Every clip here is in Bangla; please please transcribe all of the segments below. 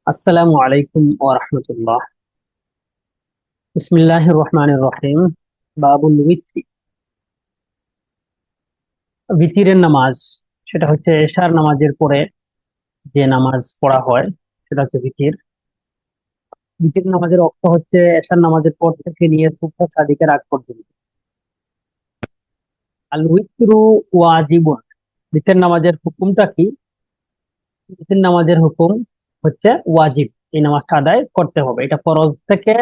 আসসালামু আলাইকুম ওয়া রাহমাতুল্লাহ। বিসমিল্লাহির রহমানির রহিম। বাবুল উইত্রি, বিতিরের নামাজ। সেটা হচ্ছে এশার নামাজের পরে যে নামাজ পড়া হয় সেটা হচ্ছে বিতির। বিতির নামাজের অর্থ হচ্ছে এশার নামাজের পর থেকে নিয়ে সুবহ সাদিকের আগ পর্যন্ত। আল উইত্রু ওয়াজিবুন। বিতির নামাজের হুকুমটা কি? বিতির নামাজের হুকুম হচ্ছে ওয়াজিব। এই নামাজটা আদায় করতে হবে। এটা ফরজ থেকে,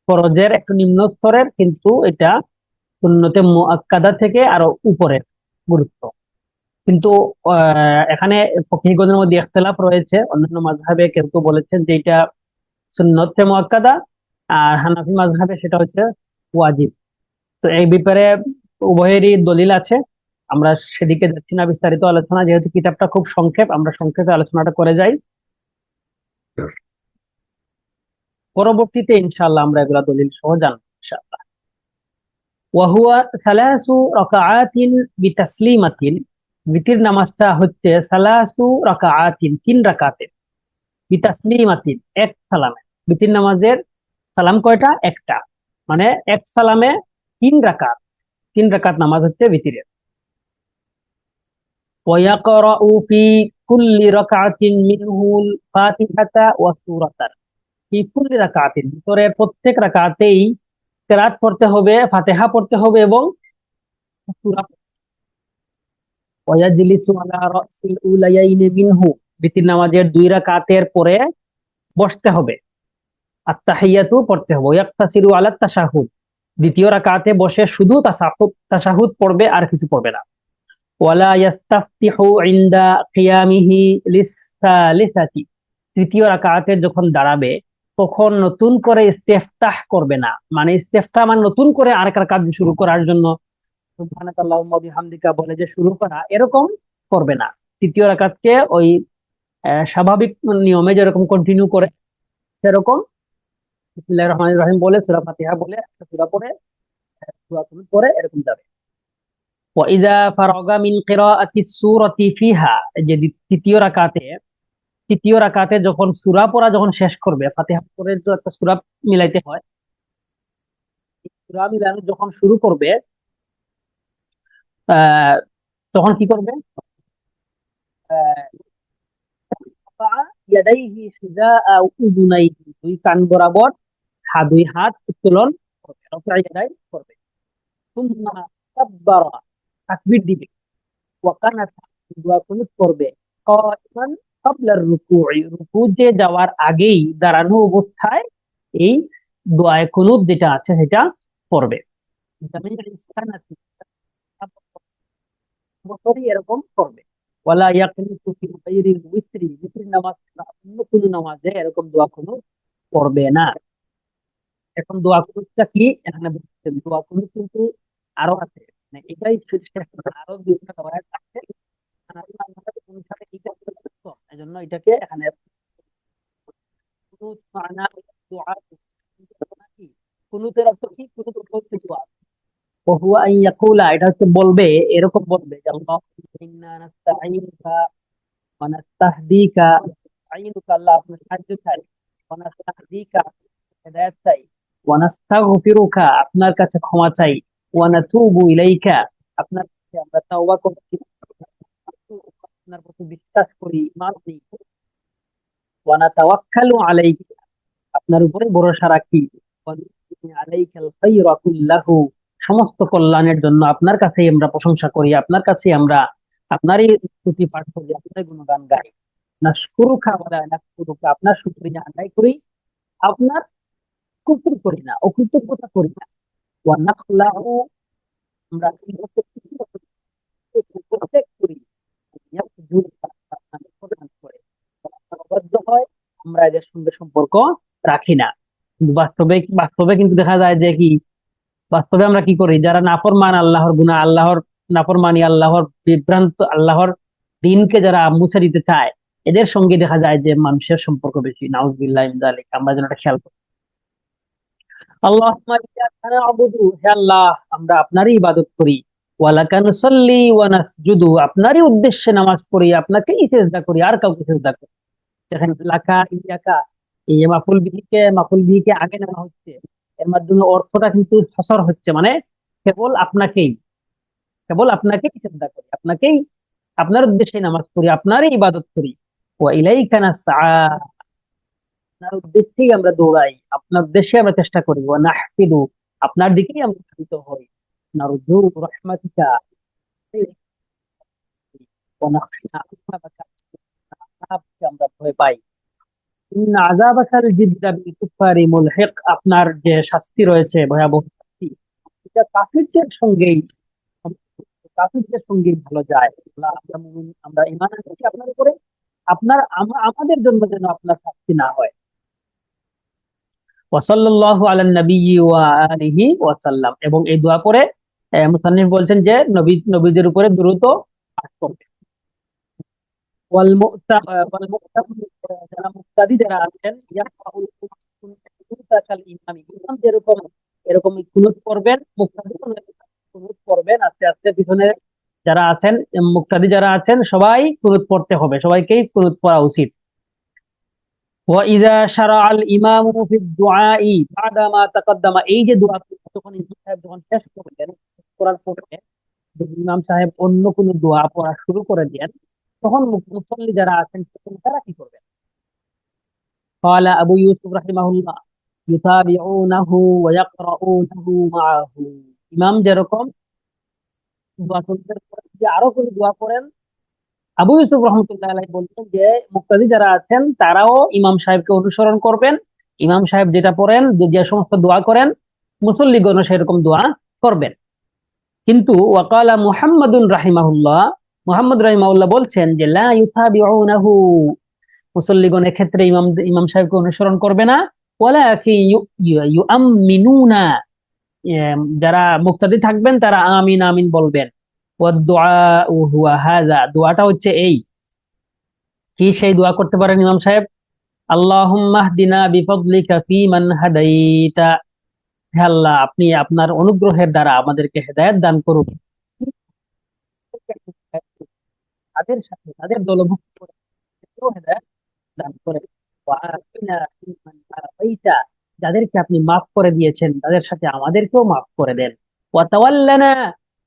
ফরজের একটু নিম্ন স্তরের, কিন্তু এটা সুন্নতে মুআক্কাদা থেকে আরো উপরের গুরুত্ব। কিন্তু এখানে ফকিহগণের মধ্যে ইখতিলাফ রয়েছে। অন্যান্য মাযহাবে কেউ কেউ বলেছেন যে এটা সুন্নতে মুআক্কাদা, আর হানাফি মাযহাবে সেটা হচ্ছে ওয়াজিব। তো এই ব্যাপারে উভয়েরই দলিল আছে। আমরা সেদিকে যাচ্ছি না বিস্তারিত আলোচনা, যেহেতু কিতাবটা খুব সংক্ষেপ, আমরা সংক্ষেপে আলোচনাটা করে যাই। পরবর্তীতে ইনশাআল্লাহ আমরা এগুলা দলিল সহ জানবো ইনশাআল্লাহ। ওয়াহুয়া সালাসু রাকাআতিন বিতাসলিমাতিন। বিতির নামাজটা হচ্ছে সালাসু রাকাআতিন, তিন রাকাতে, বিতাসলিমাতিন, এক সালামে। বিতির নামাজের সালাম কয়টা? একটা। মানে এক সালামে তিন রাকাত। তিন রাকাত নামাজ হচ্ছে বিতিরের। ওয়ায়াকরাউ ফি কুল্লি রাকাতিন মিনহুল ফাতিহাতা ওয়া সূরাতান। ফি কুল্লি রাকাতিন, ভিতরের প্রত্যেক রাকাতেই কিরাত পড়তে হবে, ফাতিহা পড়তে হবে এবং সূরা। ওয়ায়াজলিসু আলা রাসিল উলায়াইনি মিনহু, বিতির নামাজের দুই রাকাতের পরে বসতে হবে, আত্তাহিয়াতু পড়তে হবে। ইয়াক্তাসিরু আলা তাশাহুদ, দ্বিতীয় রাকাতে বসে শুধু তাশাহুদ পড়বে, আর কিছু পড়বে না। ওয়ালা ইয়াস্তাফতিহু ইনদা কিয়ামিহি লিসসালিসাতি, তৃতীয় রাকাতে যখন দাঁড়াবে তখন নতুন করে ইস্তেফতাহ করবে না। মানে ইস্তেফতাহ মানে নতুন করে আরেক রাকাত শুরু করার জন্য সুবহানাকাল্লাহুম্মা বিহামদিকা বলে যে শুরু করা, এরকম করবে না। তৃতীয় রাকাতকে ওই স্বাভাবিক নিয়মে যেরকম কন্টিনিউ করে সেরকম বিসমিল্লাহির রহমানির রহিম বলে সূরা ফাতিহা বলে একটা সূরা পড়ে, দোয়া কুনুত পড়ে এরকম যাবে। ওয়া ইযা ফারাগা মিন কিরাআতিস সূরাতি ফিহা, এই যে তৃতীয় রাকাতে যখন সূরা পড়া যখন শেষ করবে, ফাতিহা পড়ে তো একটা সূরা মিলাইতে হয়। সূরা মিলানো যখন শুরু করবে, আহ তখন কি করবে? আহ ইয়াদাইহি হিজাআ উযুনাইহি, দুই কান বরাবর দুই হাত উত্তোলন করবে, রাফা ইয়াদাই করবে। সুম্মা কাব্বারা, তাকবীর দিবে। ওয়াকানাত, দোয়া কুনুত করবে। কাইমান ক্বাবলার রুকুই, রুকুতে যাওয়ার আগেই দাঁড়ানো অবস্থায় এই দোয়া কুনুত যেটা আছে সেটা পড়বে। জামিল ইসকানাতি, বছরই এরকম করবে। ওয়ালা ইয়াকুনুতু ফি গায়রিল উইতরি, উইতরি নামাজ ছাড়া অন্য কোনো নামাজে এরকম দোয়া কুনুত পড়বে না। এখন দোয়া কুনুতটা কি এখানে বলছেন? দোয়া কুনুত কিন্তু আরো আছে, মানে এটাই শেষ না, আরো দুইটা রওয়ায়াত আছে। হানাফি মাযহাবের অনুসারে এটা হচ্ছে উত্তম, এজন্য এটাকে এখানে কুনুত মানা দোয়া। কি কুনুতের অর্থ? কি কুনুত অর্থ হচ্ছে দোয়া। وهو أن يقول, এটা হচ্ছে বলবে, এরকম বলবে যে আল্লাহুম্মা ইন্না নাস্তাঈনুকা ওয়া নাস্তাহদিকা। আইনুকা, আল্লাহ আপনার সাহায্য চাই। ওয়া নাস্তাহদিকা, হেদায়েত চাই। ওয়া নাস্তাগফিরুকা, আপনার কাছে ক্ষমা চাই। ওয়া নাতুবু ইলাইকা, আপনার কাছে আমরা তাওবা করছি। আপনার প্রতি বিশ্বাস করি, ঈমান আনি। ওয়া নাতাওয়াক্কালু আলাইকা, আপনার উপরে ভরসা রাখি। ওয়া নুসনি আলাইকাল খায়রা কুল্লাহু, সমস্ত কল্যাণের জন্য আপনার কাছেই আমরা প্রশংসা করি, আপনার কাছেই আমরা আপনারই স্তুতি পাঠ করি, আপনার গুণগান গাই। নাশকুরুকা ওয়া লা নাকফুরুকা, আপনার শুকরিয়া আদায় করি, আপনার কুফর করি না, অকৃতজ্ঞতা করি না। ওয়া নাখলাউ, আমরা কি প্রত্যেক করি, ইয়াসজুদুকা, আপনাকে প্রদান করে। অবাধ্য হয়, আমরা এদের সঙ্গে সম্পর্ক রাখি না। কিন্তু বাস্তবে কিন্তু দেখা যায় যে কি, বাস্তবে আমরা কি করি? যারা নাফরমান, আল্লাহর গুনাহ, আল্লাহর নাফরমানি, আল্লাহর বিভ্রান্ত, আল্লাহর দিনকে যারা মুছে দিতে চায়, এদের সঙ্গে দেখা যায় যে মানুষের সম্পর্ক বেশি। নাউজুবিল্লাহি মিন যালিক। আমরা যেন এটা খেয়াল করি। আল্লাহুম্মা ইয়্যাকা না'বুদু, হে আল্লাহ আমরা আপনারই ইবাদত করি। ওয়া লাকা নুসাল্লি ওয়া নাসজুদু, আপনারই উদ্দেশ্যে নামাজ পড়ি, আপনাকেই সিজদা করি, আর কাউকে সিজদা করি। দেখেন লাকা ইয়াকা, এই যে মাফুল বিহিকে আগে নেওয়া হচ্ছে, এর মাধ্যমে অর্থটা কিন্তু ফসর হচ্ছে, মানে কেবল আপনাকেই কেবল আপনাকেই চিন্তা করি, আপনাকেই, আপনার উদ্দেশ্যে নামাজ পড়ি, আপনারই ইবাদত করি। ওয়া ইলাইকা নাসআ, আপনার উদ্দেশ্যেই আমরা দৌড়াই, আপনার উদ্দেশ্যে আমরা চেষ্টা করি। ওয়া নাহফিদু, আপনার দিকেই আমরা ধাবিত হই। নারজু রাহমাতিকা, ওয়া নাখশা আযাবাকা, আযাবকে আমরা ভয় পাই। ইন্না আযাবাকাল জিদ্দা বিল কুফারি মুলহিক, আপনার যে শাস্তি রয়েছে, ভয়াবহ শাস্তি, এটা কাফিরদের সঙ্গেই, কাফিরদের সঙ্গেই ভালো যায়। আল্লাহ, আমরা মুমিন, আমরা ঈমান আনছি আপনার উপরে, আমাদের জন্য যেন আপনার শাস্তি না হয়। ওয়াসাল্লাল্লাহু আলা নবিয়্যি ওয়া আলিহি ওয়া সাল্লাম, এবং এই দোয়া পরে মুসান্নিফ বলছেন যে নবীদের উপরে দ্রুত পাঠ করবে। যারা মুক্তাদি যারা আছেন, ইয়াকরাউল কুনুতা কাল ইমামি, ইমাম যেরকম এরকম কুনুত পড়বেন, মুক্তাদি কুনুত পড়বেন আস্তে আস্তে, পিছনে যারা আছেন, মুক্তাদি যারা আছেন সবাই কুনুত পড়তে হবে, সবাইকেই কুনুত পড়া উচিত। ওয়াইদা শারাআল ইমামু ফিদ দুআই বাদা মা তাকাদ্দামা, এই যে দোয়া, যখন ইমাম সাহেব যখন শেষ করবেন, শেষ করার পরে যদি ইমাম সাহেব অন্য কোনো দোয়া পড়া শুরু করে দেন, তখন মুসল্লি যারা আছেন তখন তারা কি করবেন? قال আবু ইউসুফ রাহিমাহুল্লাহ, ইউতাবিউনাহু ওয়া ইয়াকরাউনাহু মাআহু, ইমাম যেরকম দোয়া করতে যে আরো কোনো দোয়া করেন, আবু ইউসুফ রহমতুল্লাহ আলাইহি বলছেন যে মুক্তাদি যারা আছেন তারাও ইমাম সাহেবকে অনুসরণ করবেন, ইমাম সাহেব যেটা পড়েন, যে সমস্ত দোয়া করেন, মুসল্লিগণ সেরকম দোয়া করবেন। কিন্তু ওয়াকালা মুহাম্মাদুন রাহিমাহুল্লাহ, মুহাম্মদ রাহিমাহুল্লাহ বলছেন যে লা ইউতাবিউনাহু, মুসল্লিগণের ক্ষেত্রে ইমাম ইমাম সাহেবকে অনুসরণ করবে না, ওয়ালাকিন ইউআমিনুনা, যারা মুক্তাদি থাকবেন তারা আমিন আমিন বলবেন। ওয়াদ দুআউ হুয়া হাযা, দোয়াটা হচ্ছে এই। কি সেই দোয়া করতে পারেন ইমাম সাহেব? আল্লাহুম্মা হদিনা বিফদলিকা ফীমান হাদাইতা, হে আল্লাহ, আপনি আপনার অনুগ্রহের দ্বারা আমাদেরকে হেদায়েত দান করুন, তাদের সাথে তাদের দলভুক্ত করে তাদেরকেও হেদায়েত দান করেন। ওয়া আফিনা ফীমান আফাইতা, যাদেরকে আপনি মাফ করে দিয়েছেন তাদের সাথে আমাদেরকেও মাফ করে দেন। ওয়া তাওয়াল্লানা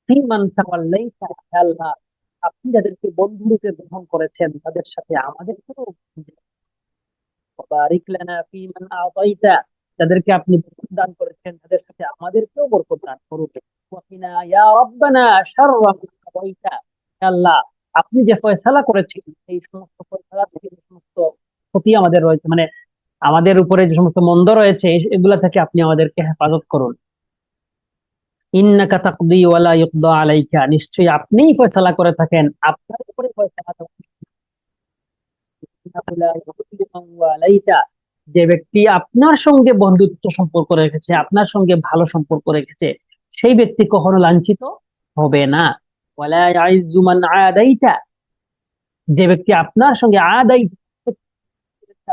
ফীমান তাওয়াল্লাইতা, হে আল্লাহ, আপনি যাদেরকে বন্ধু রূপে গ্রহণ করেছেন তাদের সাথে আমাদেরকেও বারিক লানা ফীমান আতাইতা, যাদেরকে আপনি বরকত দান করেছেন তাদের সাথে আমাদেরকেও বরকত দান করুন। ওয়াকিনা ইয়া রাব্বানা শাররা মা কাদাইতা, হে আল্লাহ, আপনি যে ফয়সালা করেছেন সেই সমস্ত ফয়সালা থেকে যে সমস্ত ক্ষতি আমাদের রয়েছে, মানে আমাদের উপরে যে সমস্ত মন্দ রয়েছে, এগুলা থেকে আপনি আমাদেরকে হেফাজত করুন। ইন্নাকা তাকদি ওয়া লা ইউকদা আলাইকা, নিশ্চয়ই আপনিই ফয়সালা করে থাকেন, আপনার উপরে ফয়সালা ওয়ালাইতা, যে ব্যক্তি আপনার সঙ্গে বন্ধুত্ব সম্পর্ক রেখেছে, আপনার সঙ্গে ভালো সম্পর্ক রেখেছে, সেই ব্যক্তি কখনো লাঞ্ছিত হবে না। ওয়ালা ইয়াইজ্জু মান আদাইতা, যে ব্যক্তি আপনার সঙ্গে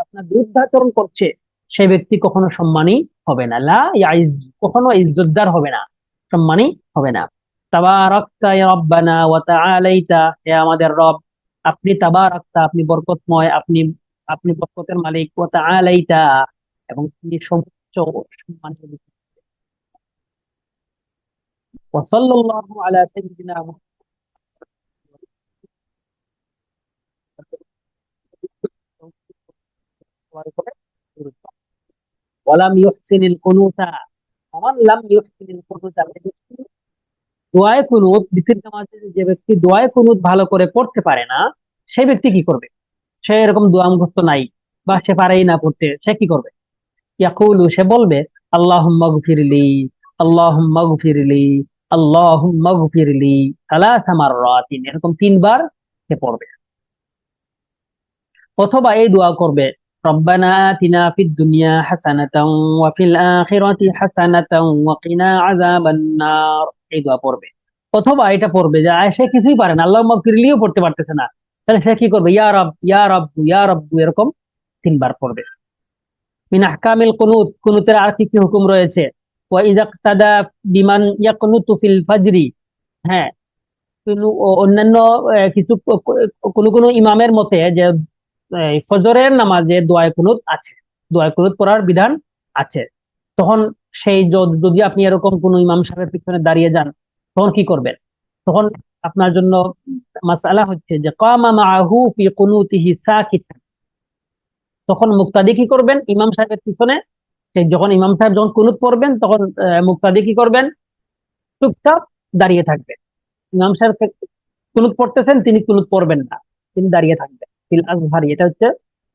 আপনার বিরুদ্ধাচরণ করছে, সেই ব্যক্তি কখনো সম্মানী হবে না। লা ইয়াইজ, কখনো ইজ্জতদার হবে না, সম্মানী হবে না। তাবারাকতা ইয়া রাব্বানা ওয়া তাআলাইতা, হে আমাদের রব, আপনি তাবারাকতা, আপনি বরকতময়, আপনি আপনি বরকতের মালিক। ওয়া তাআলাইতা, এবং তিনি সর্বোচ্চ সম্মানিত। ওয়া সাল্লাল্লাহু আলা সাইয়্যিদিনা মুহাম্মদ। ওয়ালাম ইউহসিনিল কুনুতা, ওমান লাম ইউহসিনিল কুনুতা, দোয়ায়ে কুনুত, বিসির নামাজে যে ব্যক্তি দোয়ায়ে কুনুত ভালো করে পড়তে পারে না, সেই ব্যক্তি কি করবে? সে এরকম দোয়া মুখস্থ নাই বা সে পারেই না পড়তে, সে কি করবে? ইয়াকুলু, সে বলবে আল্লাহুম্মা গফিরলি, আল্লাহুম্মা গফিরলি, আল্লাহুম্মা গফিরলি সালাসা মাররাতিন, এরকম তিনবার সে পড়বে। অথবা এই দোয়া করবে, রব্বানা আতিনা ফিদ দুনিয়া হাসানাতাও ওয়া ফিল আখিরাতি হাসানাতাও ওয়া কিনা আযাবান নার, এই দোয়া পড়বে। অথবা এটা পড়বে যে সে কিছুই পারে না, আল্লাহুম্মা গফিরলিও পড়তে পারতেছে না, তাহলে সে কি করবে? ইয়া রব, ইয়া রব, ইয়া রব, এরকম তিনবার পড়বে। মিন আহকামিল কুনুত, কুনুতের আর কি কি হুকুম রয়েছে? ওয়া ইযা ইক্তাদা বিমান ইয়াকুনুতু ফিল ফাজরি, হ্যাঁ, অন্যান্য কিছু কোন কোন ইমামের মতে যে এই ফজরের নামাজে দোয়া কুনুত আছে, দোয়া কুনুত পড়ার বিধান আছে, তখন সেই যদি আপনি এরকম কোন ইমাম সাহেবের পিছনে দাঁড়িয়ে যান, তখন কি করবেন? তখন আপনার জন্য মাসআলা হচ্ছে যে কামা মাআহু ফি কুনুতিহি সাকিতান, তখন মুক্তাদি কি করবেন? ইমাম সাহেবের পিছনে যখন ইমাম সাহেব যখন কুনুত পড়বেন, তখন মুক্তাদি কি করবেন? চুপচাপ দাঁড়িয়ে থাকবেন। ইমাম সাহেব কুনুত পড়তেছেন, তিনি কুনুত পড়বেন না, তিনি দাঁড়িয়ে থাকবেন। ফিল আজহারি, এটা হচ্ছে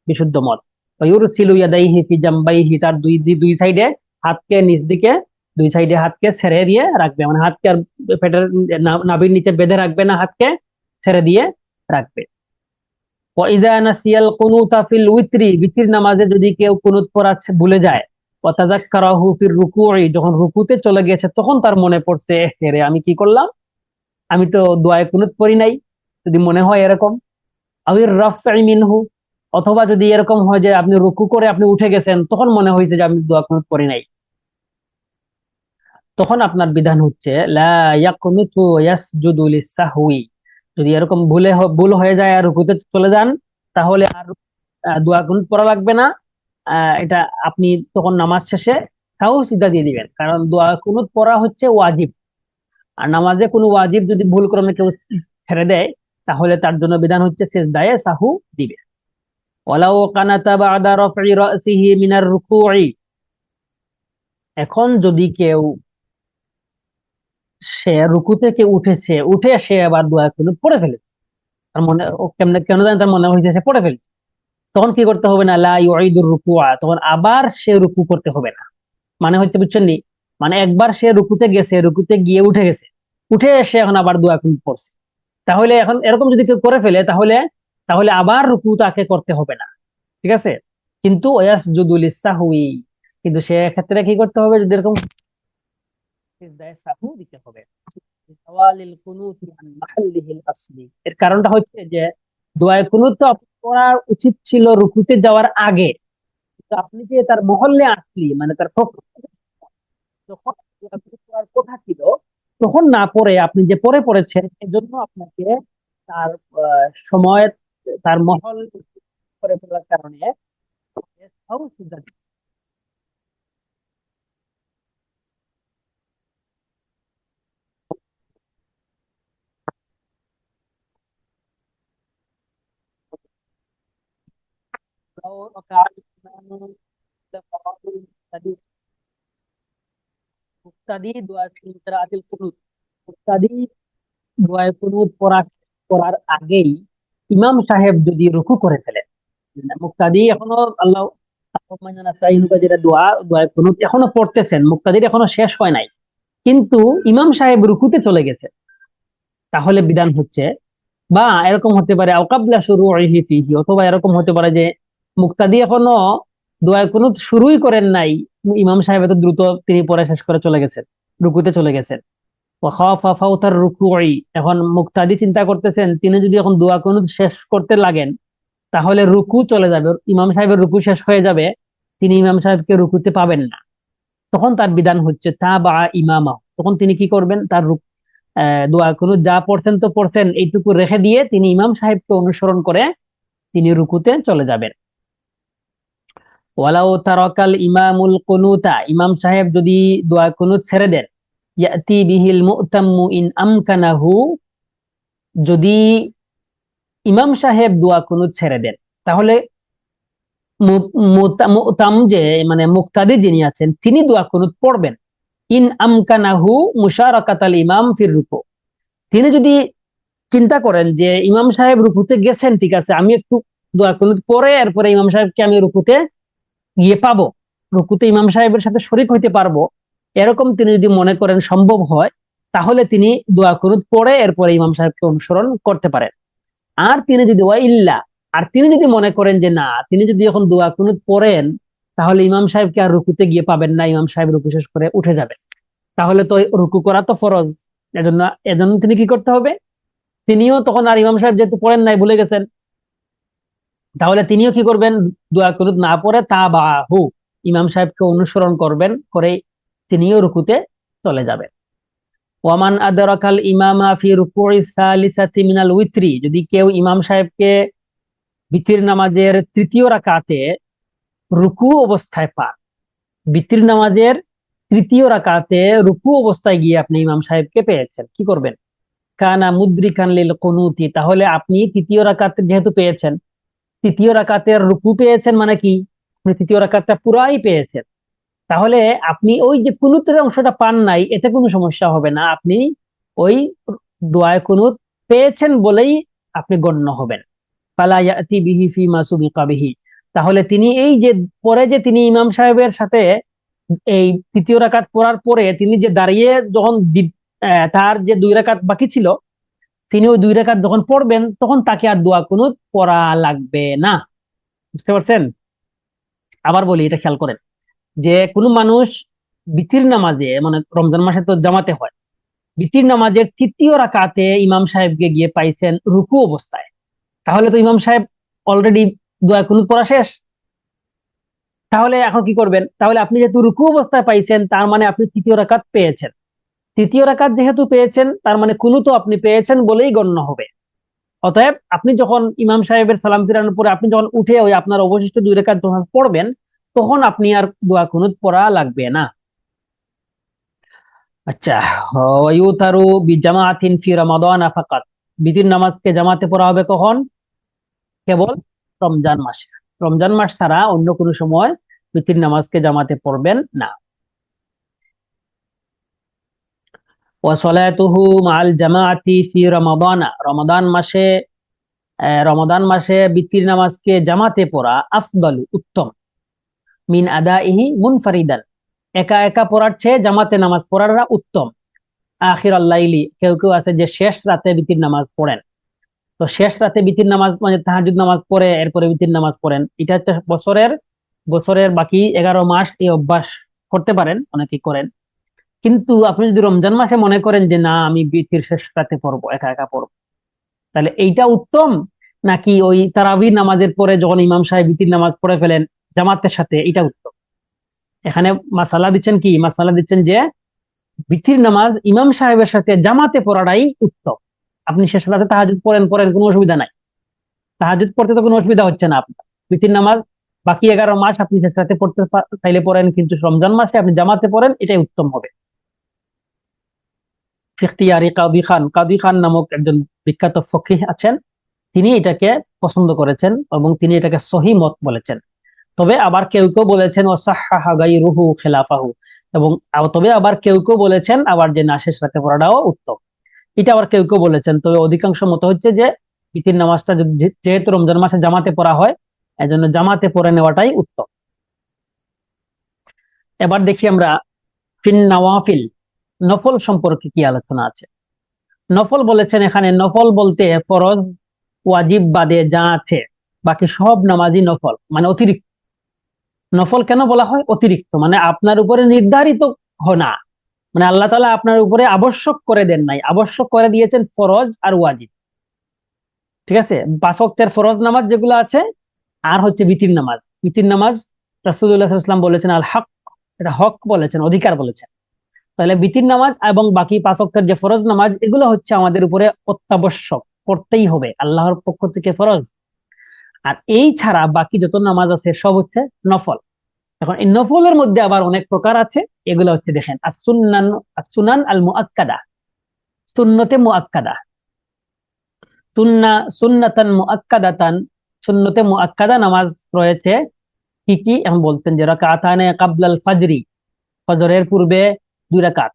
বিশুদ্ধ মত। ইউরসিলু ইয়াদাইহি ফি জামবাইহি, তার দুই দুই সাইডে হাতকে নিচ দিকে, দুই সাইডে হাতকে ছেড়ে দিয়ে রাখবে, মানে হাতকে আর পেটের নাভির নিচে বেঁধে রাখবে না, হাতকে ছেড়ে দিয়ে রাখবে। ওয়া ইযা নাসিয়াল কুনুতা ফিল উইত্রি, বিতির নামাজে যদি কেউ কুনুত পড়া ভুলে যায়, ওয়া তাযাক্কারাহু ফির রুকুই, যখন রুকুতে চলে গেছে তখন তার মনে পড়ছে, রে আমি কি করলাম, আমি তো দোয়ায়ে কুনুত পড়ি নাই, যদি মনে হয় এরকম। আবির রাফঈ মিনহু, অথবা যদি এরকম হয় যে আপনি রুকু করে আপনি উঠে গেছেন, তখন মনে হয়েছে যে আমি দোয়া কুনুত পড়ি নাই, তখন আপনার বিধান হচ্ছে লা ইয়াকুনুতু ইয়াসজুদু লিসাহউই, যদি এরকম ভুল হয়ে যায় আর রুকুতে চলে যান, তাহলে আর দোয়া কুনুত পড়া লাগবে না। এটা আপনি তখন নামাজ শেষে সাহু সিজদা দিয়ে দিবেন, কারণ দোয়া কুনুত পড়া হচ্ছে ওয়াজিব। আর নামাজে কোনো ওয়াজিব যদি ভুল ক্রমে কেউ ছেড়ে দেয়, তাহলে তার জন্য বিধান হচ্ছে সিজদায়ে সাহু দিবে। ওয়ালাউ কানাতা বাদা রাফঈ রাসিহি মিনার রুকুই, এখন যদি কেউ সে রুকু থেকে উঠেছে, উঠে সে আবার দোয়া কুনুত পড়ে ফেলেছে, তার মনে ও কেমনে কেন জানি তার মনে হয়েছে সে পড়ে ফেলেছে, তখন কি করতে হবে না? লা ইউঈদুর রুকুআ, তখন আবার সে রুকু করতে হবে না। মানে হচ্ছে, বুঝছেন নি? মানে একবার সে রুকুতে গেছে, রুকুতে গিয়ে উঠে গেছে, উঠে এসে এখন আবার দোয়া কুনুত পড়ছে, তাহলে এখন এরকম যদি কেউ করে ফেলে, তাহলে তাহলে আবার রুকু তাকে করতে হবে না, ঠিক আছে? কিন্তু ওয়াসজুদু লিসাহউই, কিন্তু সে ক্ষেত্রে কি করতে হবে? যদি এরকম সিজদায়ে সাহু দিতে হবে। যাওয়ালিল কুনুতি আন মাহাল্লিহিল আসলি, এর কারণটা হচ্ছে যে দোয়া কুনুত তো পড়া উচিত ছিল রুকুতে যাওয়ার আগে, তো আপনি যে তার মহল্লে আসলি, মানে তার যখন দোয়া কুনুত পড়ার কথা ছিল, তখন না পড়ে আপনি যে পরে পড়েছেন, এজন্য আপনাকে তার সময়, তার মহল করে ফেলার কারণে সাহু সিজদা দিতে হবে। মুক্তাদি দোয়া কিরাআতিল কুনুত, মুক্তাদি দোয়া কুনুত পড়ার আগেই ইমাম সাহেব যদি রুকু করে ফেলে, মুক্তাদি এখনো আল্লাহ যেটা দোয়া দোয়া কুনুত এখনো পড়তেছেন, মুক্তাদির এখনো শেষ হয় নাই, কিন্তু ইমাম সাহেব রুকুতে চলে গেছে, তাহলে বিধান হচ্ছে, বা এরকম হতে পারে আওকাবলা শুরুইহি ফিহি, অথবা এরকম হতে পারে যে মুক্তাদি এখনো দোয়া কুনুত শুরুই করেন নাই, ইমাম সাহেব এত দ্রুত তিনি পড়া শেষ করে চলে গেছেন, রুকুতে চলে গেছেন। ওয়াখাফা ফাওতার রুকুই, এখন মুক্তাদি চিন্তা করতেছেন তিনি যদি এখন দোয়া কুনুত শেষ করতে লাগেন, তাহলে রুকু চলে যাবে, ইমাম সাহেবের রুকু শেষ হয়ে যাবে, তিনি ইমাম সাহেবকে রুকুতে পাবেন না। তখন তার বিধান হচ্ছে তা বা ইমামা, তখন তিনি কি করবেন? তার দোয়া কুনুত যা পড়ছেন তো পড়ছেন, এইটুকু রেখে দিয়ে তিনি ইমাম সাহেবকে অনুসরণ করে তিনি রুকুতে চলে যাবেন। ওয়ালাউ তারাকাল ইমামুল কুনুতা, ইমাম সাহেব যদি দোয়া কুনুত ছেড়ে দেন, ইয়াতি বিহিল মুতাম্মু ইন আমকানাহু, যদি ইমাম সাহেব দোয়া কুনুত ছেড়ে দেন, তাহলে মুতাম যে মানে মুক্তাদি যিনি আছেন তিনি দোয়া কুনুত পড়বেন। ইন আমকানাহু মুশারাকাতাল ইমাম ফির রুকু, তিনি যদি চিন্তা করেন যে ইমাম সাহেব রুকুতে গেছেন, ঠিক আছে, আমি একটু দোয়া কুনুত পরে এরপরে ইমাম সাহেবকে আমি রুকুতে গিয়ে পাবো, রুকুতে ইমাম সাহেবের সাথে শরীক হইতে পারবো, এরকম তিনি যদি মনে করেন সম্ভব হয়, তাহলে তিনি দোয়া কুনুত পড়ে এরপরে ইমাম সাহেবকে অনুসরণ করতে পারেন। আর তিনি যদি ওয়া ইল্লা, আর তিনি যদি মনে করেন যে না, তিনি যদি এখন দোয়া কুনুত পড়েন, তাহলে ইমাম সাহেবকে আর রুকুতে গিয়ে পাবেন না, ইমাম সাহেব রুকু শেষ করে উঠে যাবে, তাহলে তো রুকু করা তো ফরজ, এজন্য এজন্য তিনি কি করতে হবে? তিনিও তখন, আর ইমাম সাহেব যেহেতু পড়েন নাই, ভুলে গেছেন, তাহলে তিনিও কি করবেন? দোয়া কুনুত না পড়ে তা বা হু, ইমাম সাহেবকে অনুসরণ করবেন, করে তিনিও রুকুতে চলে যাবেন। ওয়ামান আদরাকাল ইমামা ফি রুকুই সালিসাতি মিনাল উইত্রি, যদি কেউ ইমাম সাহেবকে বিতির নামাজের তৃতীয় রাকাতে রুকু অবস্থায় পান, বিতির নামাজের তৃতীয় রাকাতে রুকু অবস্থায় গিয়ে আপনি ইমাম সাহেবকে পেয়েছেন, কি করবেন? কানা মুদ্রিকান লিল কুনুতি, তাহলে আপনি তৃতীয় রাকাতে যেহেতু পেয়েছেন, তৃতীয় রাকাতের রুকু পেয়েছেন মানে কি আপনি তৃতীয় রাকাতটা পুরাই পেয়েছেন, তাহলে আপনি ওই যে কুনুতের অংশটা পান নাই, এতে কোনো সমস্যা হবে না, আপনি ওই দোয়ায় কুনুত পেয়েছেন বলেই আপনি গণ্য হবেন। ফালা ইয়াতি বিহি ফিমা সুবিকা বিহি, তাহলে তিনি এই যে পরে যে তিনি ইমাম সাহেবের সাথে এই তৃতীয় রাকাত পড়ার পরে তিনি যে দাঁড়িয়ে যখন তার যে 2 রাকাত বাকি ছিল, তিনি ওই 2 রাকাত যখন পড়বেন তখন তাকে আর দোয়া কুনুত পড়া লাগবে না। বুঝতে পারছেন? আবার বলি, এটা খেয়াল করেন যে কোনো মানুষ বিতির নামাজে, মানে রমজান মাসে তো জামাতে হয়, বিতির নামাজের তৃতীয় রাকাতে ইমাম সাহেবকে গিয়ে পাইছেন রুকু অবস্থায়, তাহলে তো ইমাম সাহেব অলরেডি দোয়া কুনুত পড়া শেষ। তাহলে এখন কি করবেন? তাহলে আপনি যেহেতু রুকু অবস্থায় পাইছেন, তার মানে আপনি তৃতীয় রাকাত পেয়েছেন, তৃতীয় রাকাত যেহেতু পেয়েছেন তার মানে কুনুতও আপনি পেয়েছেন বলেই গণ্য হবে। অতএব আপনি যখন ইমাম সাহেবের সালাম ফিরানোর পরে আপনি যখন উঠে ওই আপনার অবশিষ্ট 2 রাকাত যখন পড়বেন, তখন আপনি আর দোয়া কুনুত পড়া লাগবে না। আচ্ছা, ওয়ায়ুতারু বিজামাতিন ফি রমাদান ফাকাত, বিতির নামাজকে জামাতে পড়া হবে কখন? কেবল রমজান মাসে, রমজান মাস ছাড়া অন্য কোনো সময় বিতির নামাজকে জামাতে পড়বেন না। ওয়া সালাতুহু মাআল জামাআতি ফি রমাদান, রমাদান মাসে রমাদান মাসে বিতির নামাজকে জামাতে পড়া আফদালু উত্তম, মিন আদাইহি মুনফারিদান, একা একা পড়ার চেয়ে জামাতে নামাজ পড়াটা উত্তম। আখির আল্লাইলি, কেউ কেউ আছে যে শেষ রাতে বিতির নামাজ পড়েন, তো শেষ রাতে বিতির নামাজ মানে তাহাজ্জুদ নামাজ পড়ে এরপরে বিতির নামাজ পড়েন, এটা হচ্ছে বছরের বছরের বাকি 11 মাস এই অভ্যাস করতে পারেন, অনেকে করেন। কিন্তু আপনি যদি রমজান মাসে মনে করেন যে না আমি বিতির শেষ রাতে পড়বো, একা একা পড়বো, তাহলে এইটা উত্তম, নাকি ওই তারাবির নামাজের পরে যখন ইমাম সাহেব বিতির নামাজ পড়ে ফেলেন জামাতের সাথে, এটা উত্তম? এখানে মাসালা দিচ্ছেন কি, মাসালা দিচ্ছেন যে বিতির নামাজ ইমাম সাহেবের সাথে জামাতে পড়াটাই উত্তম। আপনি শেষ রাতে তাহাজ্জুদ পড়েন পড়েন, কোনো অসুবিধা নাই, তাহাজ্জুদ পড়তে তো কোনো অসুবিধা হচ্ছে না আপনার। বিতির নামাজ বাকি 11 মাস আপনি শেষ রাতে পড়তে চাইলে পড়েন, কিন্তু রমজান মাসে আপনি জামাতে পড়েন, এটাই উত্তম হবে। ইখতিয়ারি কাদি খান, কাদি খান নামক একজন বিখ্যাত ফকিহ আছেন, তিনি এটাকে পছন্দ করেছেন এবং তিনি এটাকে সহি মত বলেছেন। তবে আবার কেউ কেউ বলেছেন ওয়াসাহহা গায়রুহু খিলাফাহু, এবং তবে আবার কেউ কেউ বলেছেন আবার যে না শেষ রাতে পড়াটাও উত্তম, এটা আবার কেউ কেউ বলেছেন। তবে অধিকাংশ মত হচ্ছে যে বিতির নামাজটা যেহেতু রমজান মাসে জামাতে পড়া হয়, এজন্য জামাতে পড়ে নেওয়াটাই উত্তম। এবার দেখি আমরা ফিন নওয়াফিল, নফল সম্পর্কে কি আলোচনা আছে। নফল বলেছেন এখানে, নফল বলতে ফরজ ওয়াজিব বাদে যা আছে বাকি সব নামাজই নফল, মানে অতিরিক্ত। নফল কেন বলা হয় অতিরিক্ত? মানে আপনার উপরে নির্ধারিত না, মানে আল্লাহ তাআলা আপনার উপরে আবশ্যক করে দেন নাই, আবশ্যক করে দিয়েছেন ফরজ আর ওয়াজিব। ঠিক আছে, 5 ওয়াক্তের ফরজ নামাজ যেগুলো আছে, আর হচ্ছে বিতির নামাজ। বিতির নামাজ রাসূলুল্লাহ সাল্লাল্লাহু আলাইহি ওয়াসাল্লাম বলেছেন আল হক, এটা হক বলেছেন, অধিকার বলেছেন। তাহলে বিতির নামাজ এবং বাকি 5 ওয়াক্তের যে ফরজ নামাজ, এগুলো হচ্ছে আমাদের উপরে অত্যাবশ্যক, করতেই হবে, আল্লাহর পক্ষ থেকে ফরজ। আর এই ছাড়া বাকি যত নামাজ আছে সব হচ্ছে নফল। এখন এই নফলের মধ্যে আবার অনেক প্রকার আছে, এগুলো হচ্ছে দেখেন আসুন্নান, আসুনান আল মুআক্কাদা, সুন্নতে মুআক্কাদা, সুন্না সুন্নাতান মুআক্কাদাতান, সুন্নতে মুআক্কাদা নামাজ রয়েছে কি কি এখন বলতেন, যে রাকাতানে কাবলাল ফাজরি, ফজরের পূর্বে 2 রাকাত,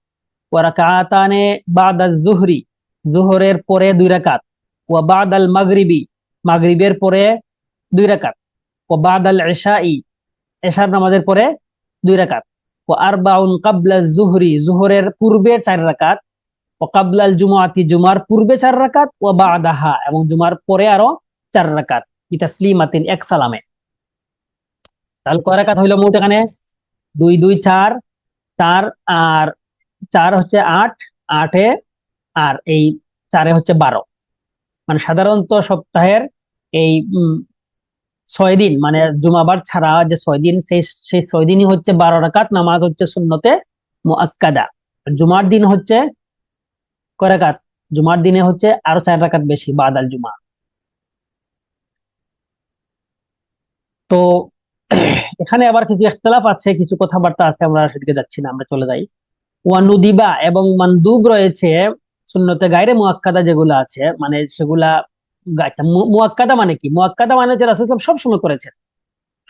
ওয়া রাকাতানে বাদাজ যুহরি, যুহরের পরে 2 রাকাত, ওয়া বাদাল মাগরিবি, মাগরিবের পরে 2 রাকাত, ওয়া বাদাল ইশাই, এশার নামাজের পরে 2 রাকাত, ও আরবাউন কাবলা জুহরি, জুহরের পূর্বে 4 রাকাত, ও কাবলাল জুমাতি, জুমার পূর্বে 4 রাকাত, ও বাদাহা, এবং জুমার পরে আরো 4 রাকাত, বিতাসলিমাতিন, এক সালামে। তাহলে কয় রাকাত হইলো মোট এখানে? 2 2 4, 4 আর 4 হচ্ছে 8, 8-এ আর এই 4-এ হচ্ছে 12। মানে সাধারণত সপ্তাহের এই 6 দিন, মানে জুমাবার ছাড়া যে 6 দিন, সেই 6 দিনই হচ্ছে 12 রাকাত নামাজ হচ্ছে সুন্নতে মুআক্কাদা। জুমার দিন হচ্ছে কয় রাকাত? জুমার দিনে হচ্ছে আরো 4 রাকাত বেশি বাদাল জুমা। তো এখানে আবার কিছু ইখতিলাফ আছে, কিছু কথাবার্তা আছে, আমরা সেদিকে যাচ্ছি না, আমরা চলে যাই। ওয়ানুদিবা এবং মানদুব রয়েছে সুন্নতে গায়রে মুআক্কাদা যেগুলো আছে, মানে সেগুলা মুআক্কাদা মানে কি? মুআক্কাদা মানে যে রাসূল সাল্লাল্লাহু আলাইহি ওয়াসাল্লাম সব সময় করেছেন,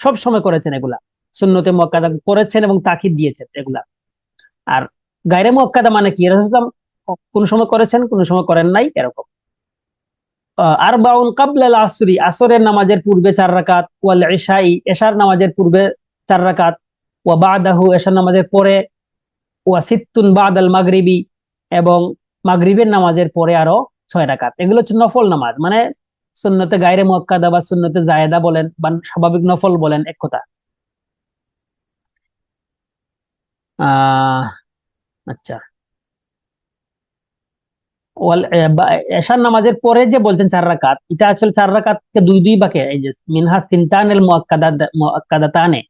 সব সময় করেছেন এগুলা, সুন্নতে মুআক্কাদা করেছেন এবং তাকিদ দিয়েছেন এগুলা। আর গায়রে মুআক্কাদা মানে কি? রাসূল সাল্লাল্লাহু আলাইহি ওয়াসাল্লাম কোন সময় করেছেন, কোন সময় করেন নাই, এরকম। আরবাউন কাবলাল আসরি, আসরের নামাজের পূর্বে 4 রাকাত, ওয়াল ইশাই, এশার নামাজের পূর্বে 4 রাকাত, ওয়া বাদাহু, এশার নামাজের পরে, ওয়া সিত্তুন বাদাল মাগরিবি, এবং মাগরিবের নামাজের পরে আরো 6 রাকাত। এগুলো হচ্ছে নফল নামাজ, মানে সুন্নতে গায়রে মুআক্কাদা বা সুন্নতে জায়েদা বলেন বা স্বাভাবিক নফল বলেন, এক কথা। আহ আচ্ছা, এশার নামাজের পরে যে বলছেন 4 রাকাত, এটা আসলে 4 রাকাতকে দুই দুই ভাগে, এই যে মিনহা তিনটানেল মুআক্কাদাতানে,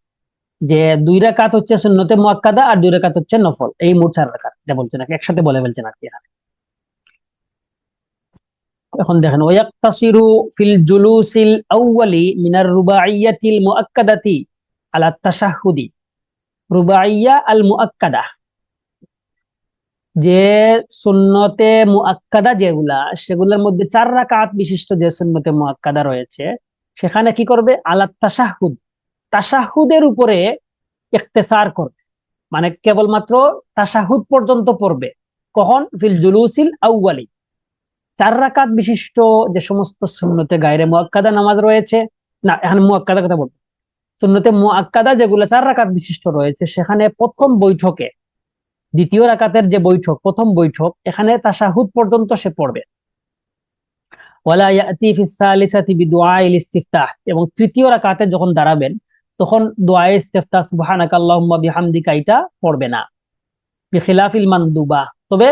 যে 2 রাকাত হচ্ছে সুন্নতে মুআক্কাদা আর 2 রাকাত হচ্ছে নফল, এই মোট 4 রাকাত যা বলছেন আর কি, একসাথে বলে ফেলছেন আর কি এখানে। এখন দেখেন, ওয়াক্তাসিরু ফিল জুলুসিল আউয়ালি মিনার রুবাইয়াতিল মুআক্কাদাতি আলা তাশাহুদি। রুবাইয়া আল মুআক্কাদা, যে সুন্নতে মুআক্কাদা যেগুলা, সেগুলোর মধ্যে 4 রাকাত বিশিষ্ট যে সুন্নতে মুআক্কাদা রয়েছে, সেখানে কি করবে? আলা তাশাহুদ, তাশাহুদের উপরে ইখতিসার করবে, মানে কেবলমাত্র তাশাহুদ পর্যন্ত পড়বে। কখন? ফিল জুলুসিল আউয়ালি, 4 রাকাত বিশিষ্ট যে সমস্ত সুন্নতে গায়রে মুআক্কাদা নামাজ রয়েছে, না এখানে মুআক্কাদা কথা বলবো, সুন্নতে মুআক্কাদা যেগুলো 4 রাকাত বিশিষ্ট রয়েছে, সেখানে প্রথম বৈঠকে, দ্বিতীয় রাকাতের যে বৈঠক, প্রথম বৈঠক, এখানে তাশাহুদ পর্যন্ত সে পড়বে। ওয়ালা ইয়াতি ফিস সালিসাতি বিদুআইল ইস্তিফতাহ, এবং তৃতীয় রাকাতে যখন দাঁড়াবেন তখন দোয়া ইস্তিফতাহ সুবহানাকা আল্লাহুম্মা বিহামদিকা এটা পড়বে না, বিখিলাফিল মানদুবা। তবে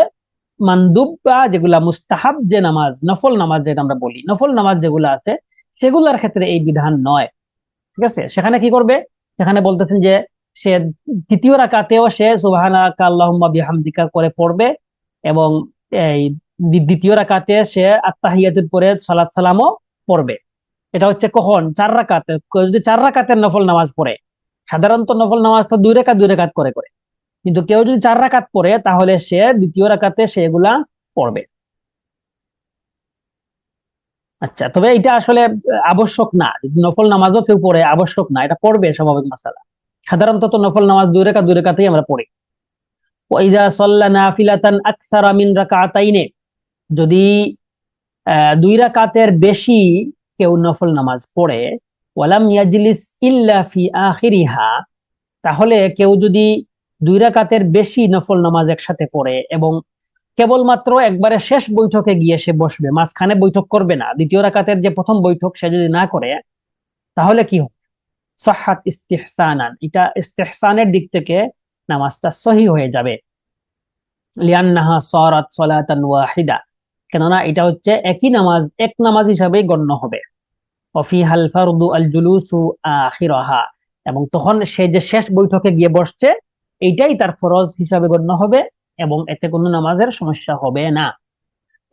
মানদুব বা যেগুলা মুস্তাহাব যে নামাজ, নফল নামাজ যেটা আমরা বলি, নফল নামাজ যেগুলো আছে সেগুলোর ক্ষেত্রে এই বিধান নয়। ঠিক আছে, সেখানে কি করবে? সেখানে বলতেছেন যে সে তৃতীয় রাকাতেও সে সুবহানাকা আল্লাহুম্মা বিহামদিকা করে পড়বে, এবং এই দ্বিতীয় রাকাতে সে আত্তাহিয়াতুর পরে সালাত সালামও পড়বে। এটা হচ্ছে কখন? 4 রাকাতে। কেউ যদি 4 রাকাতের নফল নামাজ পড়ে, সাধারণত নফল নামাজ তো 2 রাকাত 2 রাকাত করে করে, কিন্তু কেউ যদি 4 রাকাত পড়ে তাহলে সে দ্বিতীয় রাকাতে সেগুলা পড়বে। আচ্ছা, তবে এটা আসলে আবশ্যক না, যদি নফল নামাজও কেউ পড়ে আবশ্যক না, এটা পড়বে স্বাভাবিক মাসালা। সাধারণত তো নফল নামাজ 2 রাকাত 2 রাকাতেই আমরা পড়ি। ওয়াইদা সাল্লা নাফিলাতান আকসারা মিন রাকাতাইনে, যদি 2 রাকাতের বেশি কেউ নফল নামাজ পড়ে, ওয়ালাম ইয়াজলিস ইল্লা ফি আখিরিহা, তাহলে কেউ যদি 2 রাকাতের বেশি নফল নামাজ একসাথে পড়ে এবং কেবলমাত্র একবারে শেষ বৈঠকে গিয়ে সে বসবে, মাঝখানে বৈঠক করবে না, দ্বিতীয় রাকাতের যে প্রথম বৈঠক সে যদি না করে, তাহলে কি হবে? সাহাত ইস্তিহসানান, এটা ইস্তিহসানের দিক থেকে নামাজটা সহি হয়ে যাবে। লিআন্নাহা সারাত সালাতান ওয়াহিদা, কেননা এটা হচ্ছে একই নামাজ, এক নামাজ হিসাবেই গণ্য হবে। ওয়াফিহাল ফারদু আল জুলুসু আখিরাহা, এবং তখন সে যে শেষ বৈঠকে গিয়ে বসছে এইটাই তার ফরজ হিসাবে গণ্য হবে, এবং এতে কোনো নামাজের সমস্যা হবে না।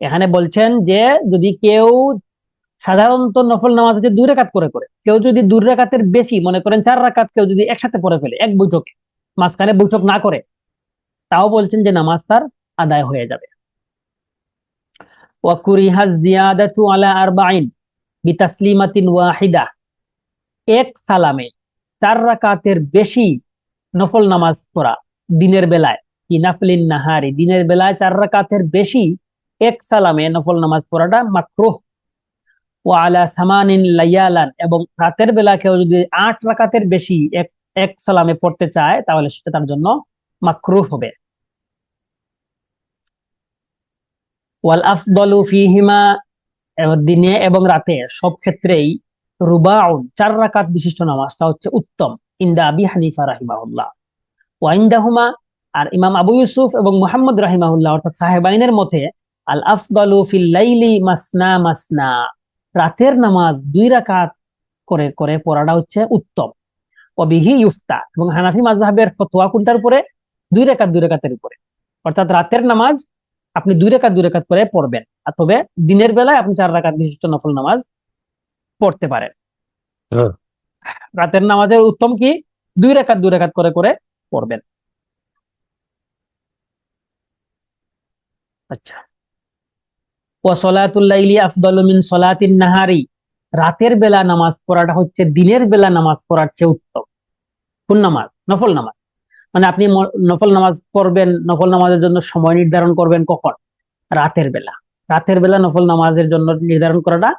এখানে বলছেন যে যদি কেউ, সাধারণত নফল নামাজ হচ্ছে 2 রাকাত করে করে, কেউ যদি 2 রাকাতের বেশি, মনে করেন 4 রাকাত কেউ যদি একসাথে পড়ে ফেলে এক বৈঠকে, মাঝখানে বৈঠক না করে, তাও বলছেন যে নামাজ তার আদায় হয়ে যাবে। ওয়াকুরিহা জিয়াদাতু আলা আরবাইন বিতাসলিমাতিন ওয়াহিদা, এক সালামে 4 রাকাতের বেশি নফল নামাজ পড়া দিনের বেলায়, কি নাফলিন নাহারি, দিনের বেলায় 4 রাকাতের বেশি এক সালামে নফল নামাজ পড়াটা মাকরুহ। ও আলা সামানিন লাইয়ালান, এবং রাতের বেলা কেউ যদি 8 রাকাতের বেশি এক এক সালামে পড়তে চায় তাহলে সেটা তার জন্য মাকরুহ হবে। ওয়াল আফদলু ফিহিমা, দিনে এবং রাতে সব ক্ষেত্রেই রুবাউন 4 রাকাত বিশিষ্ট নামাজটা হচ্ছে উত্তম, ইনদা আবি হানিফা রাহিমাহুল্লাহ। ওয়াইন্দাহুমা, আর ইমাম আবু ইউসুফ এবং মুহাম্মদ রাহিমাহুল্লাহ অর্থাৎ সাহেবাইনের মতে, আল আফদলু ফিল লাইলি মাসনা মাসনা, রাতের নামাজ 2 রাকাত করে করে পড়াটা হচ্ছে উত্তম। ওয়াবিহি ইউফতা, এবং হানাফি মাযহাবের ফতোয়া কোনটার উপরে? 2 রাকাত 2 রাকাতের উপরে, অর্থাৎ রাতের নামাজ আপনি 2 রাকাত 2 রাকাত করে পড়বেন, আর তবে দিনের বেলায় আপনি 4 রাকাত বিশিষ্ট নফল নামাজ পড়তে পারেন। রাতের নামাজের উত্তম কি? 2 রাকাত 2 রাকাত করে করে পড়বেন। আচ্ছা, ওয়া সলাতুল লাইলি আফদালু মিন সলাতিন নাহারি, রাতের বেলা নামাজ পড়াটা হচ্ছে দিনের বেলা নামাজ পড়ার চেয়ে উত্তম। কোন নামাজ? নফল নামাজ। মানে আপনি নফল নামাজ পড়বেন, নফল নামাজের জন্য সময় নির্ধারণ করবেন কখন? রাতের বেলা। রাতের বেলা নফল নামাজের জন্য নির্ধারণ করাটা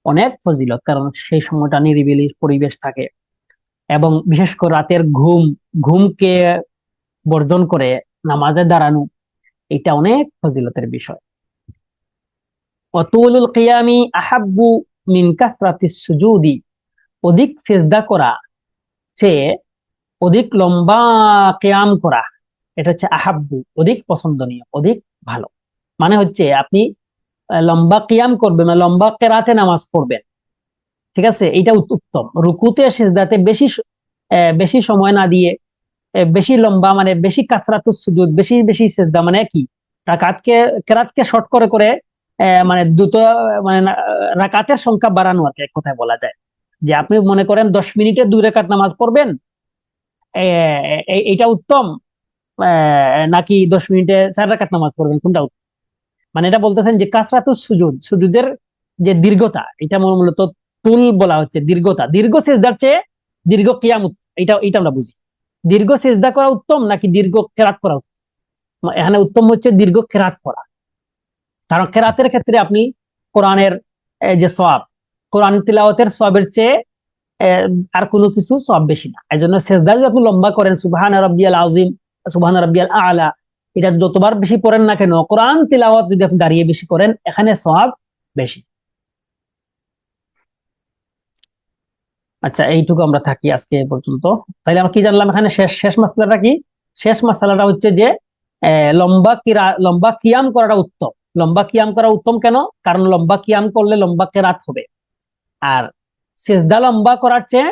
অনেক ফজিলত, কারণ সেই সময়টা নিরিবিলি পরিবেশ থাকে, এবং বিশেষ করে রাতের ঘুমকে বর্জন করে নামাজে দাঁড়ানো, এটা অনেক ফজিলতের বিষয়। অতুলুল কিয়ামি আহাব্বু মিন কাসরাতিস সুজুদি, অধিক সিজদা করা চেয়ে অধিক লম্বা কিয়াম করা, এটা হচ্ছে আহাব্বু, অধিক পছন্দনীয়, অধিক ভালো। মানে হচ্ছে আপনি লম্বা কিয়াম করবেন, মানে লম্বা কেরাতে নামাজ পড়বেন, ঠিক আছে, এটা উত্তম। রুকুতে সিজদাতে বেশি সময় না দিয়ে বেশি লম্বা, মানে বেশি কাসরাতুস সুজুদ, বেশি বেশি সিজদা, মানে কি রাকাতকে কেরাতকে শর্ট করে করে মানে দ্রুত, মানে রাকাতের সংখ্যা বাড়ানো আর কি, এক কথায় বলা যায়। যে আপনি মনে করেন 10 মিনিটে 2 রাকাত নামাজ পড়বেন, এইটা উত্তম, নাকি 10 মিনিটে 4 রাকাত নামাজ পড়বেন, কোনটা উত্তম? মানে এটা বলতেছেন যে কাসরাতুস সুজুদ, সুজুদের যে দীর্ঘতা, এটা মূলত তুল বলা হচ্ছে, দীর্ঘতা। দীর্ঘ সিজদার চেয়ে দীর্ঘ কিয়াম এটা এটা আমরা বুঝি। দীর্ঘ সিজদা করা উত্তম নাকি দীর্ঘ কেরাত করা উত্তম? এখানে উত্তম হচ্ছে দীর্ঘ কেরাত করা, কারণ কেরাতের ক্ষেত্রে আপনি কোরআনের যে সওয়াব, কোরআন তিলাওয়াতের সওয়াবের চেয়ে আহ, আর কোনো কিছু সওয়াব বেশি না। এই জন্য সেজদা যদি আপনি লম্বা করেন, সুবহান রাব্বিয়াল আযীম, সুবহান রাব্বিয়াল আলা, এটা যতবার বেশি পড়েন না কেন, কোরআন তিলাওয়াত যদি আপনি দাঁড়িয়ে বেশি করেন, এখানে সওয়াব বেশি। আচ্ছা, এইটুকু আমরা থাকি আজকে এ পর্যন্ত। তাইলে আমরা কি জানলাম এখানে? শেষ শেষ মাসলাটা কি? শেষ মাসলাটা হচ্ছে যে লম্বা কিয়াম করাটা উত্তম। লম্বা কিয়াম করা উত্তম কেন? কারণ লম্বা কিয়াম করলে লম্বা কেরাত হবে। আর সিজদা লম্বা করার চেয়ে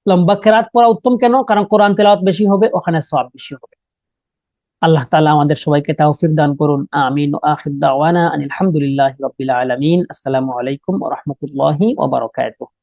লম্বা কেরাত পড়া উত্তম কেন? কারণ কোরআন তেলাওয়াত বেশি হবে, ওখানে সওয়াব বেশি হবে। আল্লাহ তাআলা আমাদের সবাইকে তৌফিক দান করুন, আমিন। ওয়া আখির দাওয়ানা আনিল হামদুলিল্লাহি রাব্বিল আলামিন। আসসালামু আলাইকুম ওয়া রাহমাতুল্লাহি ওয়া বারাকাতুহু।